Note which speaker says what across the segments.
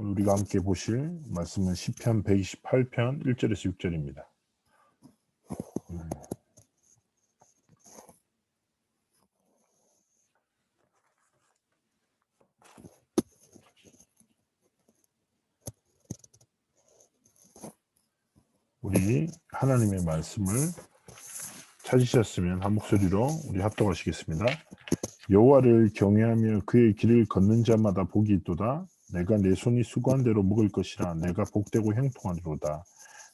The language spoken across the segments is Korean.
Speaker 1: 오늘 우리가 함께 보실 말씀은 시편 128편 1절에서 6절입니다. 우리 하나님의 말씀을 찾으셨으면 한 목소리로 우리 합독하시겠습니다. 여호와를 경외하며 그의 길을 걷는 자마다 복이 있도다. 내가 내 손이 수고한 대로 먹을 것이라. 내가 복되고 형통하리로다.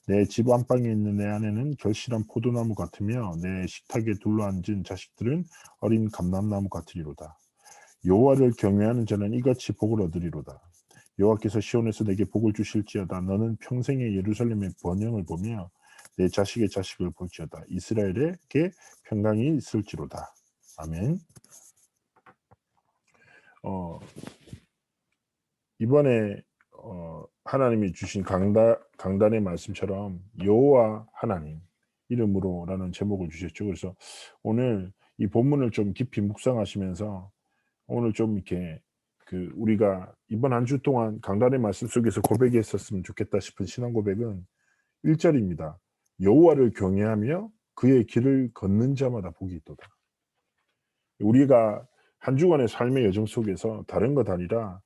Speaker 1: 내 집 안방에 있는 내 아내는 결실한 포도나무 같으며 내 식탁에 둘러앉은 자식들은 어린 감람나무 같으리로다. 여호와를 경외하는 자는 이같이 복을 얻으리로다. 여호와께서 시온에서 내게 복을 주실지어다. 너는 평생의 예루살렘의 번영을 보며 내 자식의 자식을 볼지어다. 이스라엘에게 평강이 있을지로다. 아멘. 이번에 하나님이 주신 강단의 말씀처럼 여호와 하나님 이름으로라는 제목을 주셨죠. 그래서 오늘 이 본문을 좀 깊이 묵상하시면서 오늘 좀 이렇게 우리가 이번 한 주 동안 강단의 말씀 속에서 고백했었으면 좋겠다 싶은 신앙 고백은 1절입니다. 여호와를 경외하며 그의 길을 걷는 자마다 복이 있도다. 우리가 한 주간의 삶의 여정 속에서 다른 것 아니라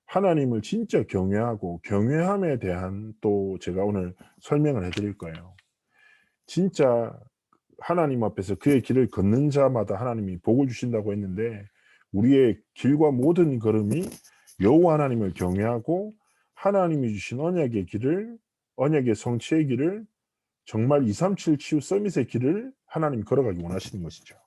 Speaker 1: 하나님을 진짜 경외하고 경외함에 대한 또 제가 오늘 설명을 해드릴 거예요. 진짜 하나님 앞에서 그의 길을 걷는 자마다 하나님이 복을 주신다고 했는데 우리의 길과 모든 걸음이 여호와 하나님을 경외하고 하나님이 주신 언약의 길을, 언약의 성취의 길을, 정말 237 치유 서밋의 길을 하나님이 걸어가기 원하시는 것이죠.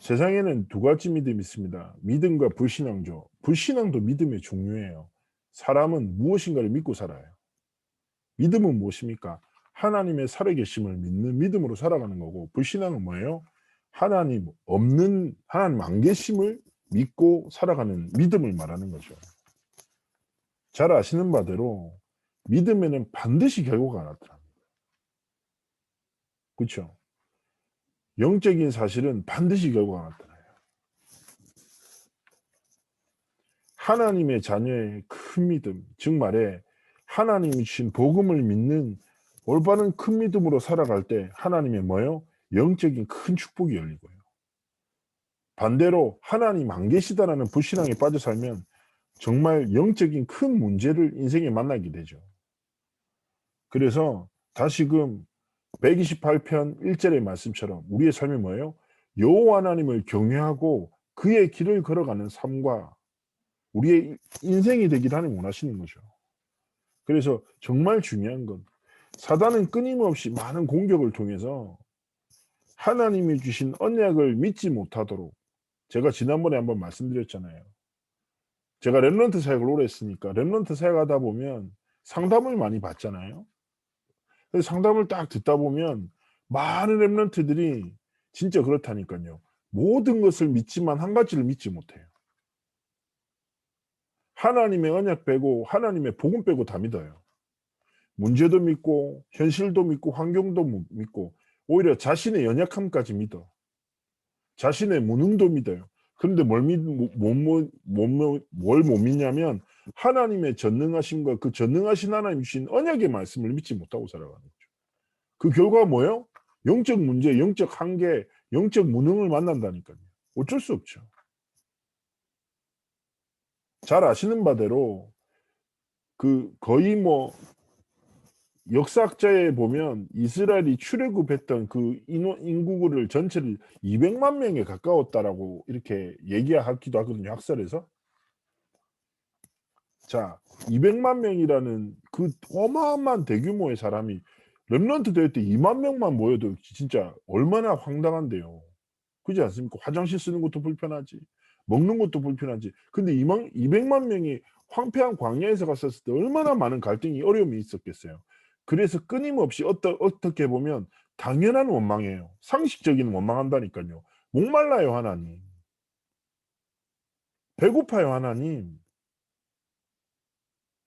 Speaker 1: 세상에는 두 가지 믿음이 있습니다. 믿음과 불신앙죠. 불신앙도 믿음의 종류예요. 사람은 무엇인가를 믿고 살아요. 믿음은 무엇입니까? 하나님의 살아계심을 믿는 믿음으로 살아가는 거고, 불신앙은 뭐예요? 하나님 안 계심을 믿고 살아가는 믿음을 말하는 거죠. 잘 아시는 바대로 믿음에는 반드시 결과가 나타납니다. 그렇죠? 영적인 사실은 반드시 결과가 나타나요. 하나님의 자녀의 큰 믿음, 즉 말해 하나님이 주신 복음을 믿는 올바른 큰 믿음으로 살아갈 때 하나님의 뭐예요? 영적인 큰 축복이 열리고요. 반대로 하나님 안 계시다라는 불신앙에 빠져 살면 정말 영적인 큰 문제를 인생에 만나게 되죠. 그래서 다시금 128편 1절의 말씀처럼 우리의 삶이 뭐예요? 여호와 하나님을 경외하고 그의 길을 걸어가는 삶과 우리의 인생이 되기를 하나님 원하시는 거죠. 그래서 정말 중요한 건 사단은 끊임없이 많은 공격을 통해서 하나님이 주신 언약을 믿지 못하도록, 제가 지난번에 한번 말씀드렸잖아요. 제가 렘넌트 사역을 오래 했으니까 렘넌트 사역하다 보면 상담을 많이 받잖아요. 그래서 상담을 딱 듣다 보면 많은 렘넌트들이 진짜 그렇다니까요. 모든 것을 믿지만 한 가지를 믿지 못해요. 하나님의 언약 빼고 하나님의 복음 빼고 다 믿어요. 문제도 믿고 현실도 믿고 환경도 믿고 오히려 자신의 연약함까지 믿어. 자신의 무능도 믿어요. 그런데 뭘 못 믿냐면 하나님의 전능하심과 그 전능하신 하나님 주신 언약의 말씀을 믿지 못하고 살아가는 거죠. 그 결과가 뭐예요? 영적 문제, 영적 한계, 영적 무능을 만난다니까요. 어쩔 수 없죠. 잘 아시는 바대로 거의 역사학자에 보면 이스라엘이 출애굽했던 그 인구를 전체를 200만 명에 가까웠다라고 이렇게 얘기하기도 하거든요. 학설에서. 자, 200만 명이라는 그 어마어마한 대규모의 사람이 렘넌트 대회 때 2만 명만 모여도 진짜 얼마나 황당한데요. 그렇지 않습니까? 화장실 쓰는 것도 불편하지. 먹는 것도 불편하지. 근데 200만 명이 황폐한 광야에서 갔었을 때 얼마나 많은 갈등이 어려움이 있었겠어요. 그래서 끊임없이 어떻게 보면 당연한 원망이에요. 상식적인 원망한다니까요. 목말라요 하나님. 배고파요 하나님.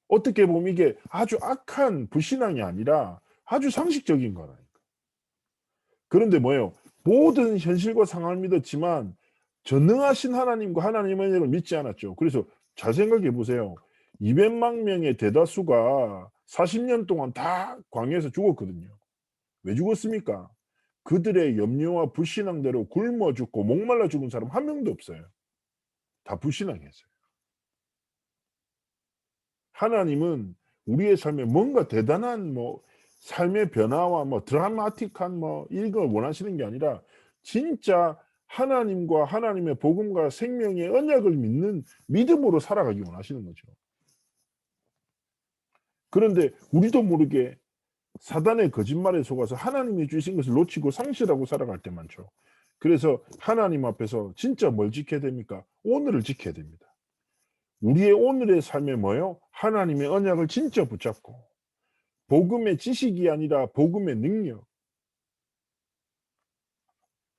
Speaker 1: 어떻게 보면 이게 아주 악한 불신앙이 아니라 아주 상식적인 거라니까. 그런데 뭐예요? 모든 현실과 상황을 믿었지만 전능하신 하나님과 하나님의 은혜를 믿지 않았죠. 그래서 잘 생각해 보세요. 200만 명의 대다수가 40년 동안 다 광야에서 죽었거든요. 왜 죽었습니까? 그들의 염려와 불신앙대로 굶어 죽고 목말라 죽은 사람 한 명도 없어요. 다 불신앙했어요. 하나님은 우리의 삶에 뭔가 대단한 뭐 삶의 변화와 뭐 드라마틱한 뭐 이런 걸 원하시는 게 아니라 진짜 하나님과 하나님의 복음과 생명의 언약을 믿는 믿음으로 살아가기 원하시는 거죠. 그런데 우리도 모르게 사단의 거짓말에 속아서 하나님이 주신 것을 놓치고 상실하고 살아갈 때 많죠. 그래서 하나님 앞에서 진짜 뭘 지켜야 됩니까? 오늘을 지켜야 됩니다. 우리의 오늘의 삶에 뭐요? 하나님의 언약을 진짜 붙잡고 복음의 지식이 아니라 복음의 능력.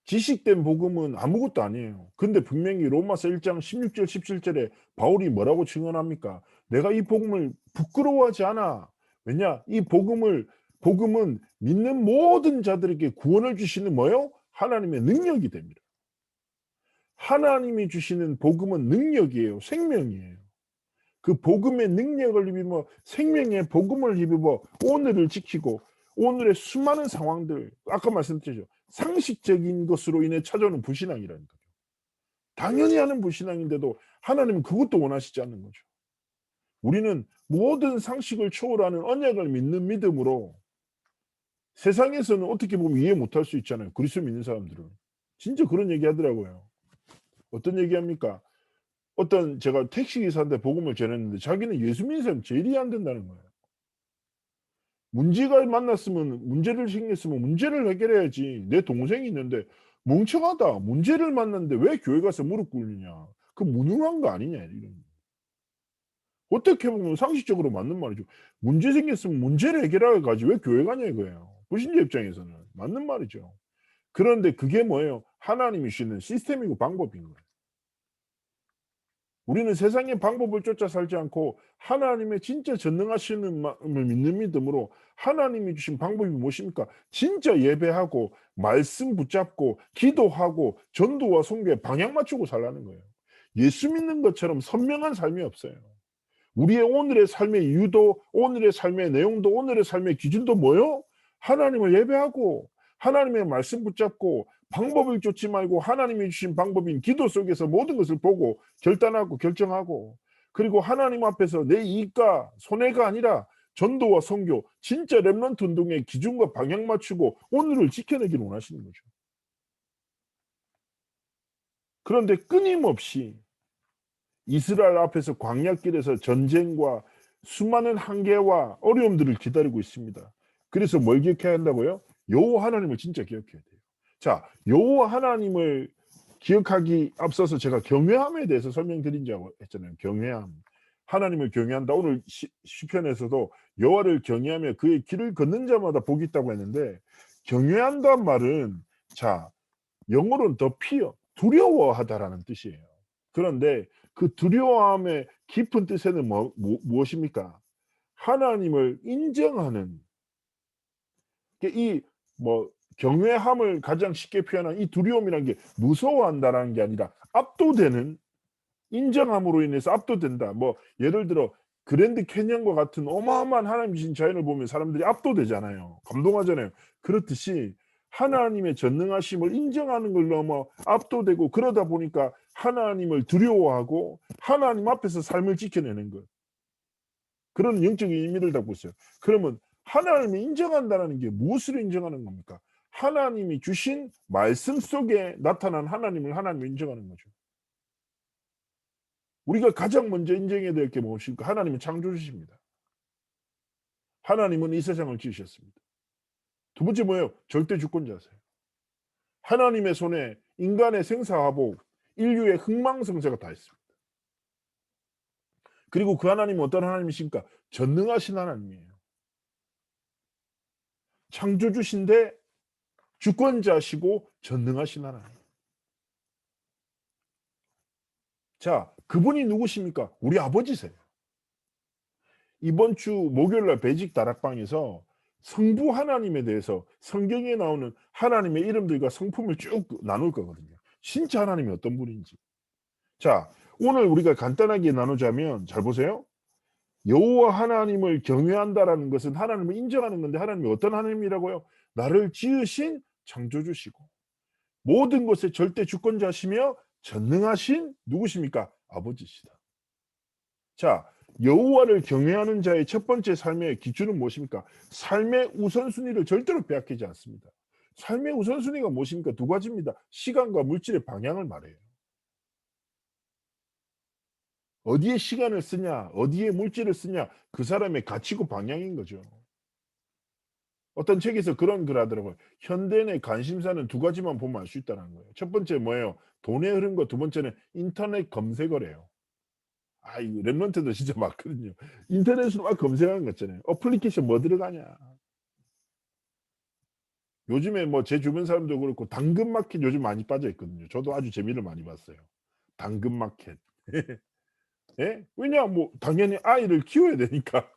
Speaker 1: 지식된 복음은 아무것도 아니에요. 근데 분명히 로마서 1장 16절 17절에 바울이 뭐라고 증언합니까? 내가 이 복음을 부끄러워하지 않아. 왜냐? 이 복음은 믿는 모든 자들에게 구원을 주시는 뭐요? 하나님의 능력이 됩니다. 하나님이 주시는 복음은 능력이에요. 생명이에요. 그 복음의 능력을 힘입어 생명의 복음을 힘입어 오늘을 지키고 오늘의 수많은 상황들 아까 말씀드렸죠. 상식적인 것으로 인해 찾아오는 불신앙이라는 거죠. 당연히 하는 불신앙인데도 하나님은 그것도 원하시지 않는 거죠. 우리는 모든 상식을 초월하는 언약을 믿는 믿음으로 세상에서는 어떻게 보면 이해 못할 수 있잖아요. 그리스도 믿는 사람들은. 진짜 그런 얘기 하더라고요. 어떤 얘기합니까? 어떤 제가 택시기사한테 복음을 전했는데 자기는 예수 믿는 사람 제일 이해 안 된다는 거예요. 문제를 생겼으면 문제를 해결해야지. 내 동생이 있는데 멍청하다. 문제를 만났는데 왜 교회 가서 무릎 꿇느냐. 그 무능한 거 아니냐. 이런. 어떻게 보면 상식적으로 맞는 말이죠. 문제 생겼으면 문제를 해결하러 가지 왜 교회 가냐 이거예요. 불신자 입장에서는. 맞는 말이죠. 그런데 그게 뭐예요? 하나님이 주시는 시스템이고 방법인 거예요. 우리는 세상의 방법을 쫓아 살지 않고 하나님의 진짜 전능하시는 마음을 믿는 믿음으로 하나님이 주신 방법이 무엇입니까? 진짜 예배하고 말씀 붙잡고 기도하고 전도와 선교에 방향 맞추고 살라는 거예요. 예수 믿는 것처럼 선명한 삶이 없어요. 우리의 오늘의 삶의 이유도 오늘의 삶의 내용도 오늘의 삶의 기준도 뭐요? 하나님을 예배하고 하나님의 말씀 붙잡고 방법을 쫓지 말고 하나님이 주신 방법인 기도 속에서 모든 것을 보고 결단하고 결정하고 그리고 하나님 앞에서 내 이익과 손해가 아니라 전도와 선교 진짜 렘넌트 운동의 기준과 방향 맞추고 오늘을 지켜내기를 원하시는 거죠. 그런데 끊임없이 이스라엘 앞에서 광야길에서 전쟁과 수많은 한계와 어려움들을 기다리고 있습니다. 그래서 뭘 기억해야 한다고요? 여호와 하나님을 진짜 기억해야 돼요. 자, 여호와 하나님을 기억하기 앞서서 제가 경외함에 대해서 설명드린다고 했잖아요. 경외함. 하나님을 경외한다. 오늘 시편에서도 여호와를 경외하며 그의 길을 걷는 자마다 복이 있다고 했는데 경외한다는 말은 자, 영어로는 더 피어, 두려워하다라는 뜻이에요. 그런데 그 두려워함의 깊은 뜻에는 무엇입니까? 하나님을 인정하는 이 뭐 경외함을 가장 쉽게 표현한 이 두려움이라는 게 무서워한다라는 게 아니라 압도되는 인정함으로 인해서 압도된다. 뭐 예를 들어 그랜드 캐니언과 같은 어마어마한 하나님 주신 자연을 보면 사람들이 압도되잖아요. 감동하잖아요. 그렇듯이 하나님의 전능하심을 인정하는 걸 넘어 압도되고 그러다 보니까 하나님을 두려워하고 하나님 앞에서 삶을 지켜내는 것. 그런 영적인 의미를 담고 있어요. 그러면 하나님을 인정한다는 게 무엇을 인정하는 겁니까? 하나님이 주신 말씀 속에 나타난 하나님을 인정하는 거죠. 우리가 가장 먼저 인정해야 될 게 무엇입니까? 하나님은 창조주십니다. 하나님은 이 세상을 지으셨습니다. 두 번째 뭐예요? 절대 주권자세요. 하나님의 손에 인간의 생사화복, 인류의 흥망성쇠가 다 있습니다. 그리고 그 하나님은 어떤 하나님이십니까? 전능하신 하나님이에요. 창조주신데 주권자시고 전능하신 하나님. 자, 그분이 누구십니까? 우리 아버지세요. 이번 주 목요일날 배직 다락방에서 성부 하나님에 대해서 성경에 나오는 하나님의 이름들과 성품을 쭉 나눌 거거든요. 진짜 하나님이 어떤 분인지. 자, 오늘 우리가 간단하게 나누자면 잘 보세요. 여호와 하나님을 경외한다라는 것은 하나님을 인정하는 건데 하나님이 어떤 하나님이라고요? 나를 지으신 창조주시고 모든 것의 절대 주권자시며 전능하신 누구십니까? 아버지시다. 자, 여호와를 경외하는 자의 첫 번째 삶의 기준은 무엇입니까? 삶의 우선순위를 절대로 빼앗기지 않습니다. 삶의 우선순위가 무엇입니까? 두 가지입니다. 시간과 물질의 방향을 말해요. 어디에 시간을 쓰냐, 어디에 물질을 쓰냐, 그 사람의 가치고 방향인 거죠. 어떤 책에서 그런 글 하더라고요. 현대인의 관심사는 두 가지만 보면 알 수 있다는 거예요. 첫 번째 뭐예요? 돈의 흐름과 두 번째는 인터넷 검색어래요. 아, 이 랩런트도 진짜 많거든요. 인터넷으로 막 검색하는 거 있잖아요. 어플리케이션 뭐 들어가냐. 요즘에 뭐 제 주변 사람도 그렇고 당근마켓 요즘 많이 빠져 있거든요. 저도 아주 재미를 많이 봤어요. 당근마켓. 예? 왜냐 뭐 당연히 아이를 키워야 되니까.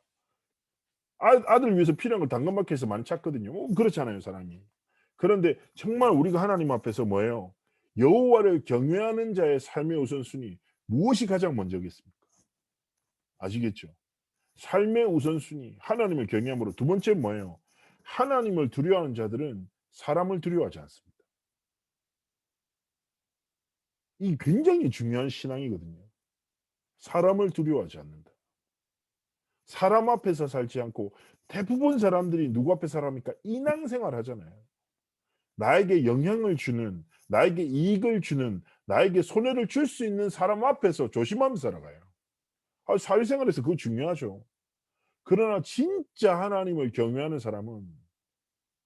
Speaker 1: 아들 위해서 필요한 걸 당근마켓에서 많이 찾거든요. 그렇잖아요, 사람이. 그런데 정말 우리가 하나님 앞에서 뭐예요? 여호와를 경외하는 자의 삶의 우선순위 무엇이 가장 먼저겠습니까? 아시겠죠? 삶의 우선순위 하나님을 경외함으로 두 번째 뭐예요? 하나님을 두려워하는 자들은 사람을 두려워하지 않습니다. 이 굉장히 중요한 신앙이거든요. 사람을 두려워하지 않는다. 사람 앞에서 살지 않고 대부분 사람들이 누구 앞에 살합니까? 인왕생활 하잖아요. 나에게 영향을 주는, 나에게 이익을 주는, 나에게 손해를 줄 수 있는 사람 앞에서 조심하면서 살아가요. 사회생활에서 그거 중요하죠. 그러나 진짜 하나님을 경외하는 사람은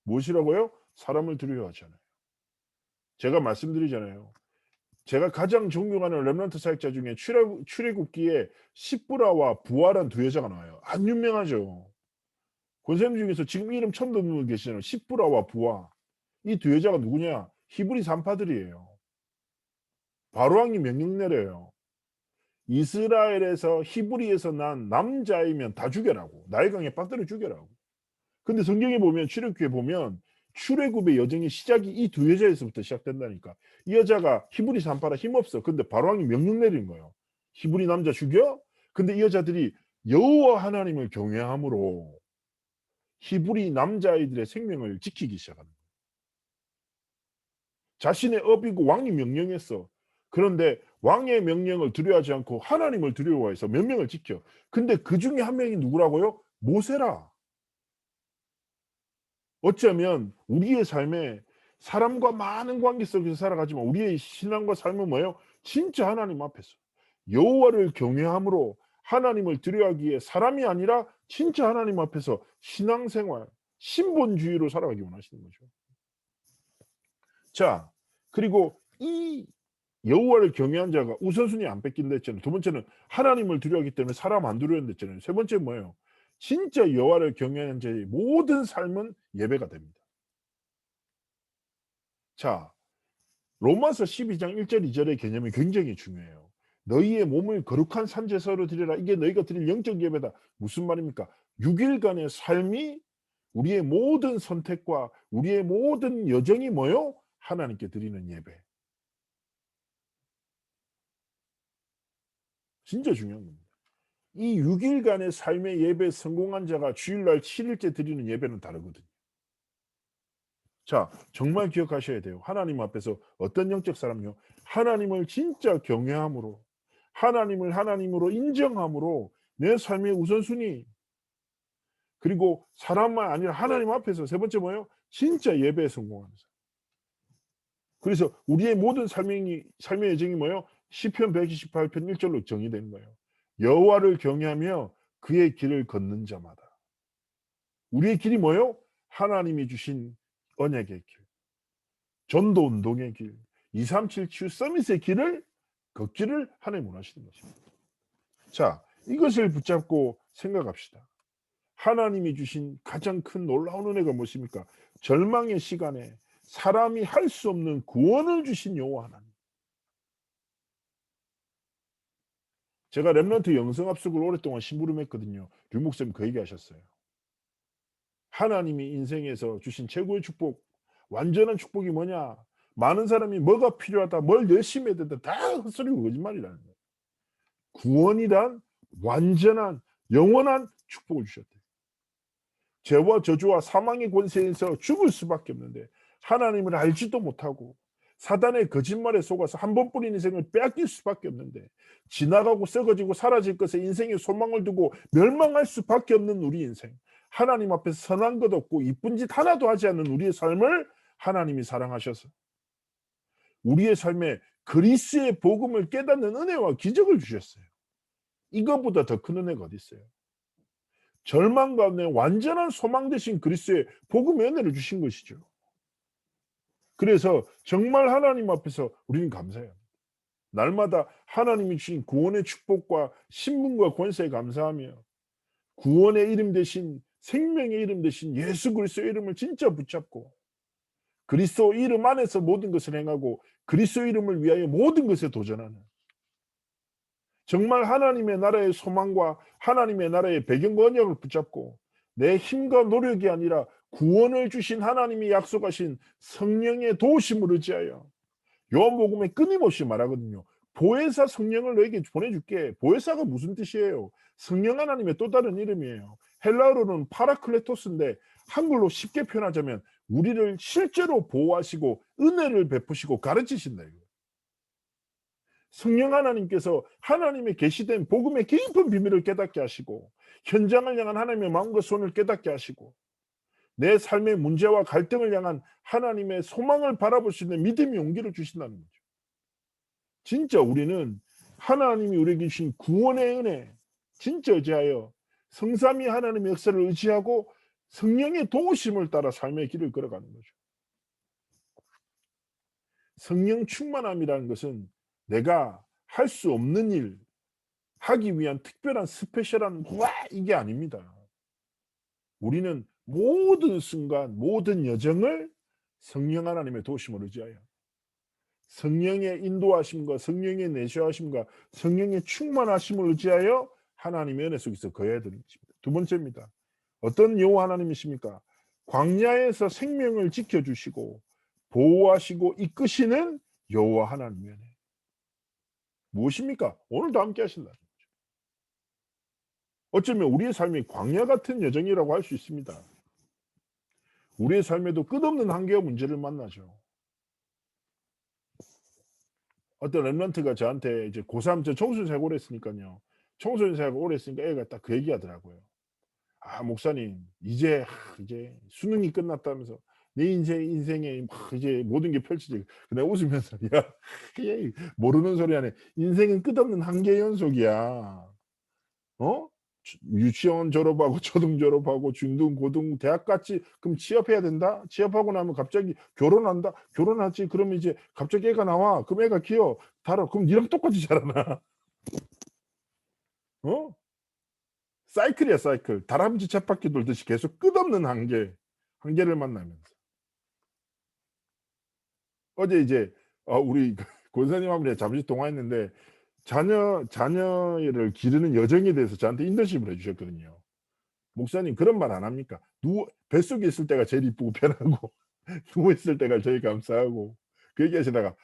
Speaker 1: 무엇이라고요? 사람을 두려워하지 않아요. 제가 말씀드리잖아요. 제가 가장 존경하는 렘넌트 사역자 중에 출애굽기에 십부라와 부하란 두 여자가 나와요. 안 유명하죠. 권사님 중에서 지금 이름 처음 듣는 분 계시잖아요. 십부라와 부하. 이 두 여자가 누구냐? 히브리 산파들이에요. 바로왕이 명령 내려요. 이스라엘에서 히브리에서 난 남자이면 다 죽여라고. 나일강에 빠뜨려 죽여라고. 근데 성경에 보면 출애굽기에 보면 출애굽의 여정의 시작이 이 두 여자에서부터 시작된다니까. 이 여자가 히브리 산파라 힘없어. 근데 바로왕이 명령 내린 거예요. 히브리 남자 죽여? 근데 이 여자들이 여호와 하나님을 경외함으로 히브리 남자아이들의 생명을 지키기 시작합니다. 자신의 업이고 왕이 명령했어. 그런데 왕의 명령을 두려워하지 않고 하나님을 두려워해서 명령을 지켜. 근데 그 중에 한 명이 누구라고요? 모세라. 어쩌면 우리의 삶에 사람과 많은 관계 속에서 살아가지만 우리의 신앙과 삶은 뭐예요? 진짜 하나님 앞에서 여호와를 경외함으로 하나님을 두려워하기에 사람이 아니라 진짜 하나님 앞에서 신앙생활, 신본주의로 살아가기 원하시는 거죠. 자, 그리고 이 여호와를 경외한 자가 우선순위 안 뺏긴다 했잖아요. 두 번째는 하나님을 두려워하기 때문에 사람 안 두려워한다 했잖아요. 세 번째 뭐예요? 진짜 여호와를 경외하는 자의 모든 삶은 예배가 됩니다. 자, 로마서 12장 1절 2절의 개념이 굉장히 중요해요. 너희의 몸을 거룩한 산제사로 드리라. 이게 너희가 드릴 영적 예배다. 무슨 말입니까? 6일간의 삶이 우리의 모든 선택과 우리의 모든 여정이 뭐요? 하나님께 드리는 예배. 진짜 중요한 겁니다. 이 6일간의 삶의 예배에 성공한 자가 주일날 7일째 드리는 예배는 다르거든요. 자, 정말 기억하셔야 돼요. 하나님 앞에서 어떤 영적 사람요? 하나님을 진짜 경외함으로 하나님을 하나님으로 인정함으로 내 삶의 우선순위 그리고 사람만 아니라 하나님 앞에서 세 번째 뭐예요? 진짜 예배에 성공하는 사람. 그래서 우리의 모든 삶의 여정이 뭐예요? 시편 128편 1절로 정의된 거예요. 여호와를 경외하며 그의 길을 걷는 자마다. 우리의 길이 뭐예요? 하나님이 주신 언약의 길, 전도 운동의 길, 237 큐 서밋의 길을 걷기를 하나님 원하시는 것입니다. 자, 이것을 붙잡고 생각합시다. 하나님이 주신 가장 큰 놀라운 은혜가 무엇입니까? 절망의 시간에 사람이 할 수 없는 구원을 주신 여호와 하나님. 제가 렘넌트 영성합숙을 오랫동안 심부름했거든요. 류 목사님 그 얘기하셨어요. 하나님이 인생에서 주신 최고의 축복, 완전한 축복이 뭐냐? 많은 사람이 뭐가 필요하다, 뭘 열심히 해야 된다, 다 헛소리고 거짓말이라는 거예요. 구원이란 완전한 영원한 축복을 주셨대요. 죄와 저주와 사망의 권세에서 죽을 수밖에 없는데 하나님을 알지도 못하고 사단의 거짓말에 속아서 한 번뿐인 인생을 빼앗길 수밖에 없는데 지나가고 썩어지고 사라질 것에 인생의 소망을 두고 멸망할 수밖에 없는 우리 인생, 하나님 앞에서 선한 것 없고 이쁜 짓 하나도 하지 않는 우리의 삶을 하나님이 사랑하셔서 우리의 삶에 그리스의 복음을 깨닫는 은혜와 기적을 주셨어요. 이것보다 더 큰 은혜가 어디 있어요? 절망 가운데 완전한 소망 되신 그리스도의 복음의 은혜를 주신 것이죠. 그래서 정말 하나님 앞에서 우리는 감사해요. 날마다 하나님이 주신 구원의 축복과 신분과 권세에 감사하며 구원의 이름 대신 생명의 이름 대신 예수 그리스도의 이름을 진짜 붙잡고 그리스도 이름 안에서 모든 것을 행하고 그리스도 이름을 위하여 모든 것에 도전하는 정말 하나님의 나라의 소망과 하나님의 나라의 배경과 언약을 붙잡고 내 힘과 노력이 아니라 구원을 주신 하나님이 약속하신 성령의 도우심을 의지하여 요한복음에 끊임없이 말하거든요. 보혜사 성령을 너에게 보내줄게. 보혜사가 무슨 뜻이에요? 성령 하나님의 또 다른 이름이에요. 헬라어로는 파라클레토스인데 한글로 쉽게 표현하자면 우리를 실제로 보호하시고 은혜를 베푸시고 가르치신다. 성령 하나님께서 하나님의 계시된 복음의 깊은 비밀을 깨닫게 하시고 현장을 향한 하나님의 마음과 손을 깨닫게 하시고 내 삶의 문제와 갈등을 향한 하나님의 소망을 바라볼 수 있는 믿음의 용기를 주신다는 거죠. 진짜 우리는 하나님이 우리에게 주신 구원의 은혜 진짜 의지하여 성삼위 하나님의 역사를 의지하고 성령의 도우심을 따라 삶의 길을 걸어가는 거죠. 성령 충만함이라는 것은 내가 할 수 없는 일 하기 위한 특별한 스페셜한 이게 아닙니다. 우리는 모든 순간 모든 여정을 성령 하나님의 도우심을 의지하여 성령의 인도하심과 성령의 내셔하심과 성령의 충만하심을 의지하여 하나님의 은혜 속에서 거해야 되는 것입니다. 두 번째입니다. 어떤 여호와 하나님이십니까? 광야에서 생명을 지켜주시고 보호하시고 이끄시는 여호와 하나님의 은혜. 무엇입니까? 오늘도 함께 하신다는 거죠. 어쩌면 우리의 삶이 광야 같은 여정이라고 할 수 있습니다. 우리의 삶에도 끝없는 한계와 문제를 만나죠. 어떤 랩런트가 저한테 이제 고3 저 청소년 생활 오래 했으니까요. 청소년 생활 오래 했으니까 애가 딱 그 얘기하더라고요. 아, 목사님, 이제 수능이 끝났다면서 내 인생에 이제 모든 게 펼쳐지고 내가 웃으면서 야, 모르는 소리 하네. 인생은 끝없는 한계 연속이야. 어? 유치원 졸업하고 초등 졸업하고 중등 고등 대학까지 그럼 취업해야 된다? 취업하고 나면 갑자기 결혼한다? 결혼하지? 그러면 이제 갑자기 애가 나와. 그럼 애가 키워. 달아. 그럼 니랑 똑같이 자라나? 어? 사이클이야, 사이클. 다람쥐 쳇바퀴 돌듯이 계속 끝없는 한계를 만나면서. 어제 이제 우리 권사님하고 잠시 통화했는데 자녀를 기르는 여정에 대해서 저한테 인터뷰를 해주셨거든요. 목사님 그런 말 안 합니까? 뱃속에 있을 때가 제일 이쁘고 편하고 누워있을 때가 제일 감사하고 그 얘기하시다가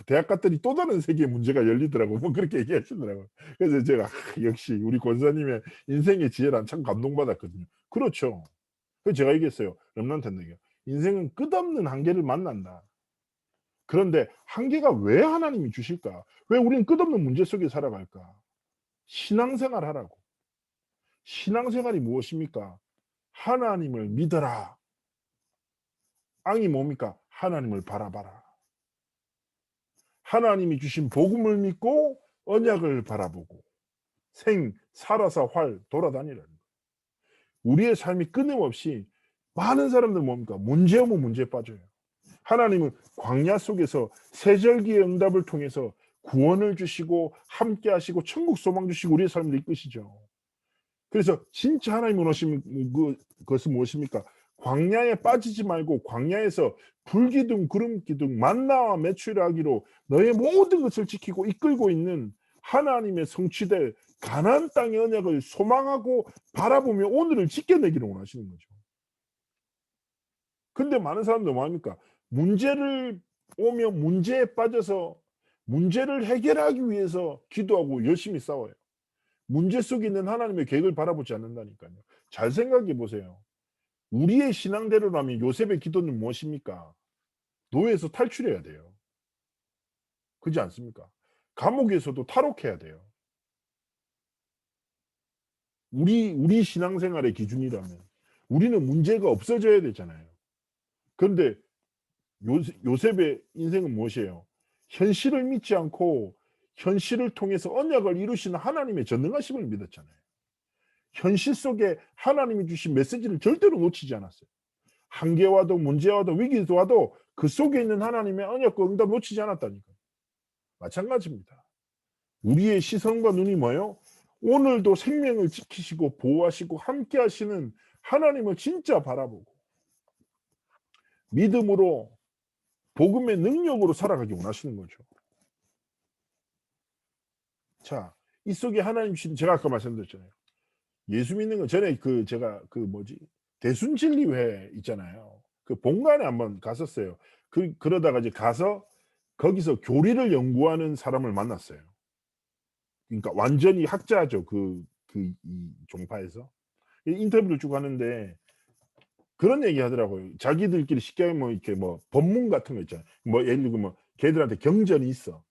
Speaker 1: 대학 갔더니 또 다른 세계의 문제가 열리더라고요. 뭐 그렇게 얘기하시더라고요. 그래서 제가 역시 우리 권사님의 인생의 지혜란 참 감동받았거든요. 그렇죠. 그래서 제가 얘기했어요. 렘넌트에게 인생은 끝없는 한계를 만난다. 그런데 한계가 왜 하나님이 주실까? 왜 우리는 끝없는 문제 속에 살아갈까? 신앙생활 하라고. 신앙생활이 무엇입니까? 하나님을 믿어라. 앙이 뭡니까? 하나님을 바라봐라. 하나님이 주신 복음을 믿고 언약을 바라보고 살아서 활 돌아다니라는 거예요. 우리의 삶이 끊임없이 많은 사람들 뭡니까? 문제 오면 문제에 빠져요. 하나님은 광야 속에서 세절기의 응답을 통해서 구원을 주시고 함께 하시고 천국 소망 주시고 우리의 삶을 이끄시죠. 그래서 진짜 하나님이 원하시는 그것은 무엇입니까? 광야에 빠지지 말고 광야에서 불기둥 구름기둥 만나와 메추라기로 너의 모든 것을 지키고 이끌고 있는 하나님의 성취될 가나안 땅의 언약을 소망하고 바라보며 오늘을 지켜내기를 원하시는 거죠. 근데 많은 사람들 뭐합니까? 문제를 오면 문제에 빠져서 문제를 해결하기 위해서 기도하고 열심히 싸워요. 문제 속에 있는 하나님의 계획을 바라보지 않는다니까요. 잘 생각해 보세요. 우리의 신앙대로라면 요셉의 기도는 무엇입니까? 노예에서 탈출해야 돼요. 그렇지 않습니까? 감옥에서도 탈옥해야 돼요. 우리 신앙생활의 기준이라면 우리는 문제가 없어져야 되잖아요. 그런데 요셉의 인생은 무엇이에요? 현실을 믿지 않고 현실을 통해서 언약을 이루시는 하나님의 전능하심을 믿었잖아요. 현실 속에 하나님이 주신 메시지를 절대로 놓치지 않았어요. 한계와 도 문제와 도 위기도 와도 그 속에 있는 하나님의 언약과 응답 놓치지 않았다니까요. 마찬가지입니다. 우리의 시선과 눈이 뭐예요? 오늘도 생명을 지키시고 보호하시고 함께 하시는 하나님을 진짜 바라보고 믿음으로 복음의 능력으로 살아가기 원하시는 거죠. 자, 이 속에 하나님 주신 제가 아까 말씀드렸잖아요. 예수 믿는 건 전에 제가 대순진리회 있잖아요. 그 본관에 한번 갔었어요. 그러다가 이제 가서 거기서 교리를 연구하는 사람을 만났어요. 그러니까 완전히 학자죠. 이 종파에서. 인터뷰를 쭉 하는데 그런 얘기 하더라고요. 자기들끼리 쉽게 하면 뭐 이렇게 뭐 법문 같은 거 있잖아요. 뭐 예를 들고 뭐 걔들한테 경전이 있어.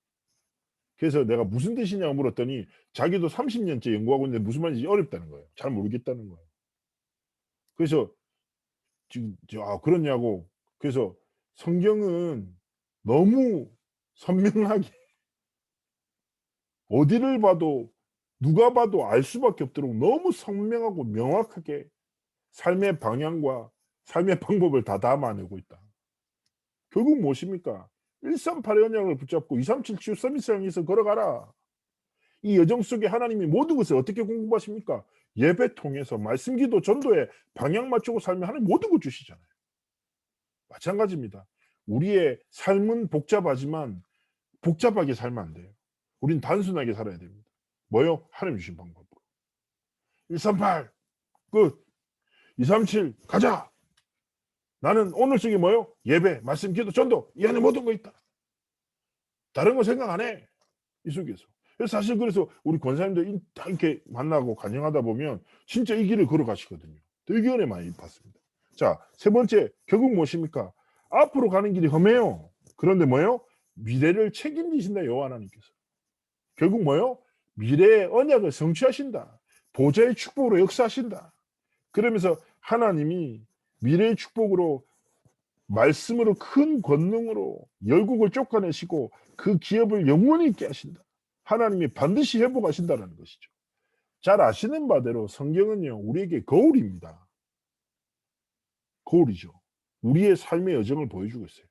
Speaker 1: 그래서 내가 무슨 뜻이냐고 물었더니 자기도 30년째 연구하고 있는데 무슨 말인지 어렵다는 거예요. 잘 모르겠다는 거예요. 그래서 지금 그러냐고. 그래서 성경은 너무 선명하게 어디를 봐도 누가 봐도 알 수밖에 없도록 너무 선명하고 명확하게 삶의 방향과 삶의 방법을 다 담아내고 있다. 결국 무엇입니까? 138의 언약을 붙잡고 237 치유 서밋을 향해서 걸어가라. 이 여정 속에 하나님이 모든 것을 어떻게 공급하십니까? 예배 통해서 말씀, 기도, 전도에 방향 맞추고 살면 하나님 모든 것 주시잖아요. 마찬가지입니다. 우리의 삶은 복잡하지만 복잡하게 살면 안 돼요. 우린 단순하게 살아야 됩니다. 뭐요? 하나님 주신 방법으로. 138 끝. 237 가자. 나는 오늘 속에 뭐요? 예배, 말씀, 기도, 전도 이 안에 모든 거 있다. 다른 거 생각 안 해. 이 속에서. 사실 그래서 우리 권사님들 이렇게 만나고 간증하다 보면 진짜 이 길을 걸어가시거든요. 되게 은혜 많이 받습니다. 자, 세 번째, 결국 무엇입니까? 앞으로 가는 길이 험해요. 그런데 뭐예요? 미래를 책임지신다, 여호와 하나님께서. 결국 뭐예요? 미래의 언약을 성취하신다. 보좌의 축복으로 역사하신다. 그러면서 하나님이 미래의 축복으로 말씀으로 큰 권능으로 열국을 쫓아내시고 그 기업을 영원히 있게 하신다. 하나님이 반드시 회복하신다는 것이죠. 잘 아시는 바대로 성경은요, 우리에게 거울입니다. 거울이죠. 우리의 삶의 여정을 보여주고 있어요.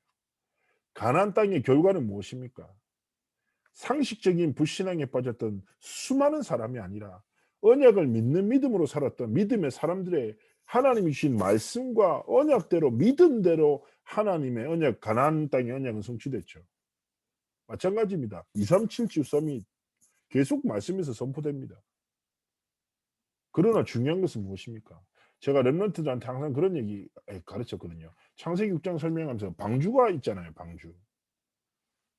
Speaker 1: 가나안 땅의 결과는 무엇입니까? 상식적인 불신앙에 빠졌던 수많은 사람이 아니라 언약을 믿는 믿음으로 살았던 믿음의 사람들의 하나님이 주신 말씀과 언약대로 믿음대로 하나님의 언약, 가나안 땅의 언약은 성취됐죠. 마찬가지입니다. 237 치유 서밋 계속 말씀에서 선포됩니다. 그러나 중요한 것은 무엇입니까? 제가 렘넌트들한테 항상 그런 얘기 가르쳤거든요. 창세기 6장 설명하면서 방주가 있잖아요. 방주.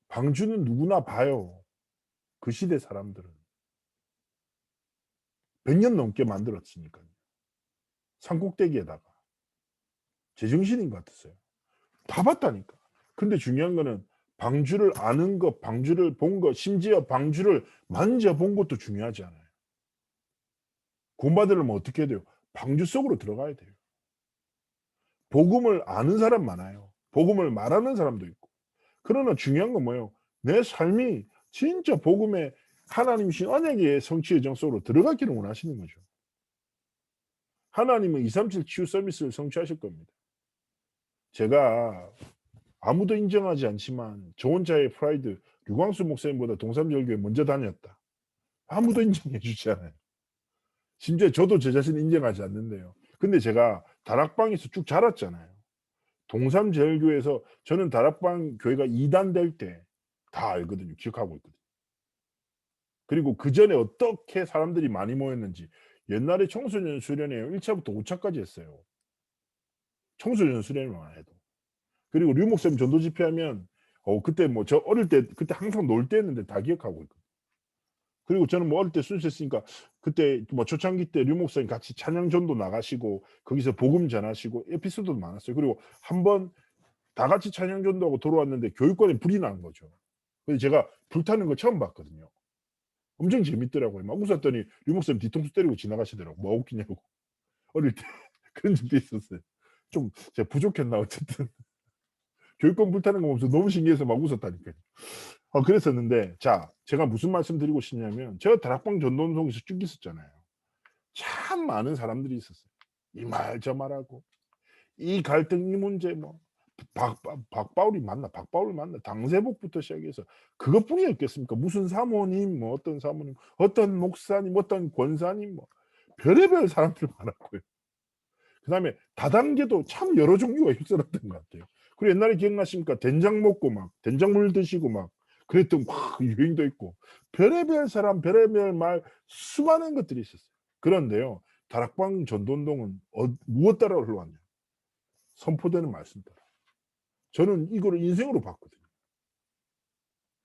Speaker 1: 방주는 누구나 봐요. 그 시대 사람들은. 100년 넘게 만들었으니까요. 산꼭대기에다가. 제정신인 것 같았어요. 다 봤다니까. 근데 중요한 거는 방주를 아는 것, 방주를 본 것, 심지어 방주를 만져본 것도 중요하지 않아요. 구원받으려면 어떻게 해야 돼요? 방주 속으로 들어가야 돼요. 복음을 아는 사람 많아요. 복음을 말하는 사람도 있고. 그러나 중요한 건 뭐예요? 내 삶이 진짜 복음의 하나님 신 언약의 성취 여정 속으로 들어가기를 원하시는 거죠. 하나님은 237 치유 서비스를 성취하실 겁니다. 제가 아무도 인정하지 않지만 저 혼자의 프라이드, 류광수 목사님보다 동삼절교에 먼저 다녔다. 아무도 인정해 주지 않아요. 심지어 저도 제 자신을 인정하지 않는데요. 근데 제가 다락방에서 쭉 자랐잖아요. 동삼제일교회에서 저는 다락방 교회가 2단 될 때 다 알거든요. 기억하고 있거든요. 그리고 그전에 어떻게 사람들이 많이 모였는지 옛날에 청소년 수련회에 1차부터 5차까지 했어요. 청소년 수련회만 해도. 그리고 류 목사님 전도 집회하면 그때 저 어릴 때 그때 항상 놀 때였는데 다 기억하고 있거든요. 그리고 저는 뭐 어릴 때 순수했으니까 그때 뭐 초창기 때 류 목사님 같이 찬양전도 나가시고 거기서 복음 전하시고 에피소드도 많았어요. 그리고 한 번 다 같이 찬양전도 하고 돌아왔는데 교육관에 불이 난 거죠. 그래서 제가 불타는 거 처음 봤거든요. 엄청 재밌더라고요. 막 웃었더니 류 목사님 뒤통수 때리고 지나가시더라고. "뭐 웃기냐."고. 어릴 때 그런 적도 있었어요. 좀 제가 부족했나 어쨌든. 교육권 불타는 거 보면서 너무 신기해서 막 웃었다니까요. 그랬었는데 자 제가 무슨 말씀 드리고 싶냐면 제가 다락방 전도운동에서 쭉 있었잖아요. 참 많은 사람들이 있었어요. 이 말 저 말하고 이 갈등 이 문제 뭐 박바울이 맞나 박바울 맞나 당세복부터 시작해서 그것뿐이었겠습니까? 무슨 사모님 뭐 어떤 사모님 어떤 목사님 어떤 권사님 뭐 별의별 사람들 많았고요. 그다음에 다단계도 참 여러 종류가 휩쓸었던 것 같아요. 그리고 옛날에 기억나십니까? 된장 먹고 막 된장물 드시고 막 그랬던 막 유행도 있고 별의별 사람 별의별 말 수많은 것들이 있었어요. 그런데요. 다락방 전도운동은 무엇 따라 흘러왔냐? 선포되는 말씀 따라. 저는 이거를 인생으로 봤거든요.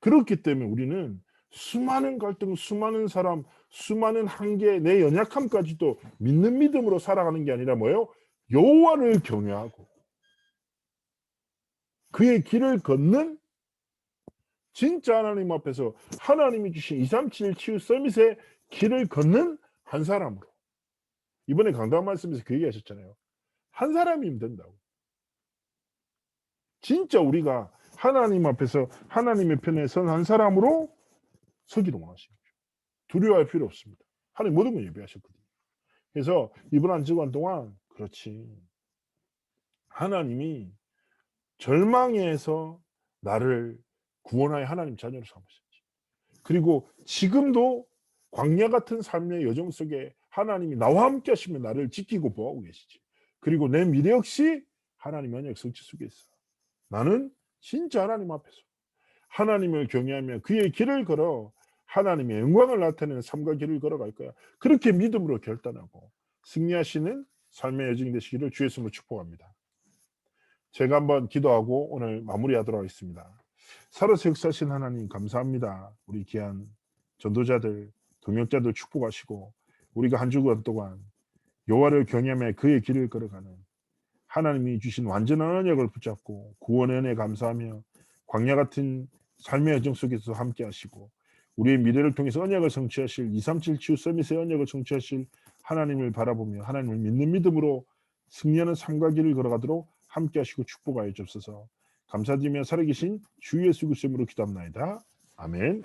Speaker 1: 그렇기 때문에 우리는 수많은 갈등, 수많은 사람, 수많은 한계, 내 연약함까지도 믿는 믿음으로 살아가는 게 아니라 뭐예요? 여호와를 경외하고 그의 길을 걷는 진짜 하나님 앞에서 하나님이 주신 237 치유 서밋의 길을 걷는 한 사람으로. 이번에 강단 말씀에서 그 얘기하셨잖아요. 한 사람이면 된다고. 진짜 우리가 하나님 앞에서 하나님의 편에 선 한 사람으로 서기를 원하시는 거죠. 두려워할 필요 없습니다. 하나님 모든 걸 예비하셨거든요. 그래서 이번 한 주간 동안 그렇지. 하나님이 절망에서 나를 구원하여 하나님 자녀로 삼으셨지. 그리고 지금도 광야 같은 삶의 여정 속에 하나님이 나와 함께 하시며 나를 지키고 보호하고 계시지. 그리고 내 미래 역시 하나님의 언약 성취 속에 있어. 나는 진짜 하나님 앞에서 하나님을 경외하며 그의 길을 걸어 하나님의 영광을 나타내는 삶과 길을 걸어갈 거야. 그렇게 믿음으로 결단하고 승리하시는 삶의 여정이 되시기를 주의 이름으로 축복합니다. 제가 한번 기도하고 오늘 마무리하도록 하겠습니다. 살아서 역사하신 하나님 감사합니다. 우리 귀한 전도자들, 동역자들 축복하시고 우리가 한 주간 동안 여호와를 경외하며 그의 길을 걸어가는 하나님이 주신 완전한 언약을 붙잡고 구원의 은혜 감사하며 광야 같은 삶의 여정 속에서 함께 하시고 우리의 미래를 통해서 언약을 성취하실 237 치유 서밋의 언약을 성취하실 하나님을 바라보며 하나님을 믿는 믿음으로 승리하는 삶과 길을 걸어가도록 함께 하시고 축복하여 주옵소서. 감사드리며 살아계신 주 예수 그리스도의 이름으로 기도합나이다. 아멘.